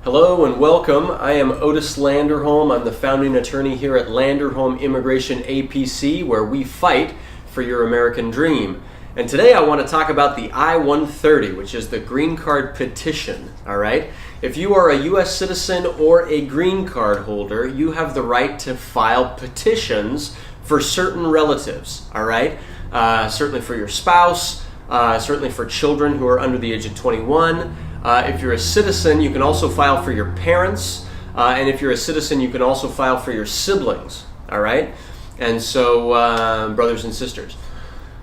Hello and welcome. I am Otis Landerholm. I'm the founding attorney here at Landerholm Immigration A.P.C, where we fight for your American dream. And today I want to talk about the I-130, which is the green card petition. All right? If you are a U.S. citizen or a green card holder, you have the right to file petitions for certain relatives. All right? Certainly for your spouse, certainly for children who are under the age of 21. If you're a citizen, you can also file for your parents, and if you're a citizen, you can also file for your siblings, all right? And so, brothers and sisters.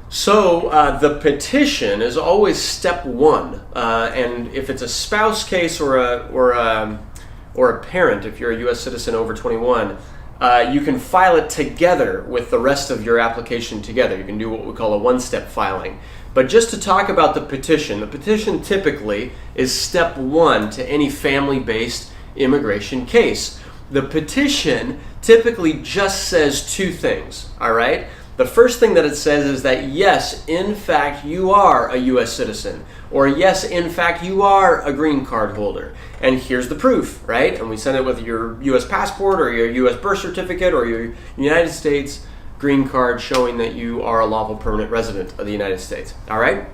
So, the petition is always step one, and if it's a spouse case or a parent, if you're a U.S. citizen over 21, you can file it together with the rest of your application together. You can do what we call a one-step filing. But just to talk about the petition typically is step one to any family-based immigration case. The petition typically just says two things, all right? The first thing that it says is that yes, in fact, you are a U.S. citizen, or yes, in fact, you are a green card holder. And here's the proof, right? And we send it with your U.S. passport or your U.S. birth certificate or your United States green card showing that you are a lawful permanent resident of the United States. All right?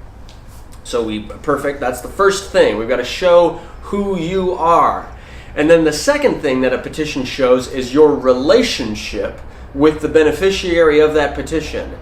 So perfect. That's the first thing. We've got to show who you are. And then the second thing that a petition shows is your relationship with the beneficiary of that petition.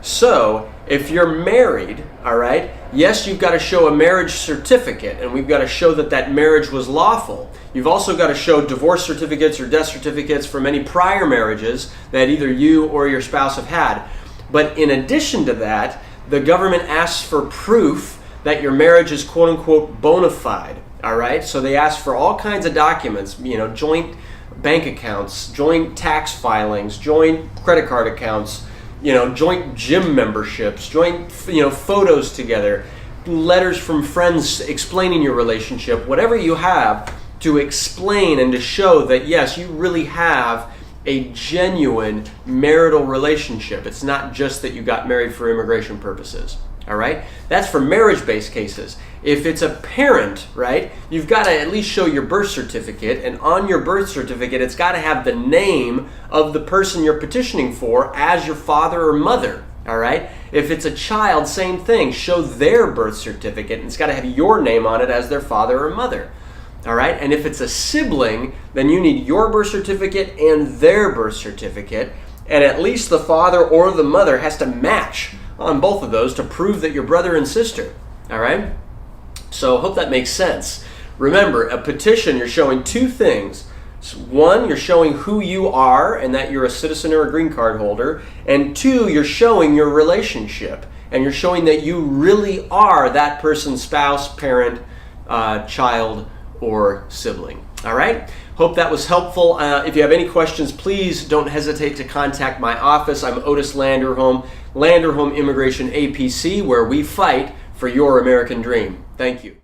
So if you're married, all right, yes, you've got to show a marriage certificate, and we've got to show that that marriage was lawful. You've also got to show divorce certificates or death certificates from any prior marriages that either you or your spouse have had. But in addition to that, the government asks for proof that your marriage is quote-unquote bona fide, all right? So they ask for all kinds of documents, joint bank accounts, joint tax filings, joint credit card accounts, joint gym memberships, joint, photos together, letters from friends explaining your relationship, whatever you have to explain and to show that, yes, you really have a genuine marital relationship. It's not just that you got married for immigration purposes, all right? That's for marriage-based cases. If it's a parent, right, you've got to at least show your birth certificate, and on your birth certificate, it's got to have the name of the person you're petitioning for as your father or mother, all right? If it's a child, same thing. Show their birth certificate, and it's got to have your name on it as their father or mother, all right? And if it's a sibling, then you need your birth certificate and their birth certificate, and at least the father or the mother has to match on both of those to prove that you're brother and sister, all right? So I hope that makes sense. Remember, a petition, you're showing two things. One, you're showing who you are and that you're a citizen or a green card holder. And two, you're showing your relationship. And you're showing that you really are that person's spouse, parent, child, or sibling. All right? Hope that was helpful. If you have any questions, please don't hesitate to contact my office. I'm Otis Landerholm, Landerholm Immigration A.P.C, where we fight for your American dream. Thank you.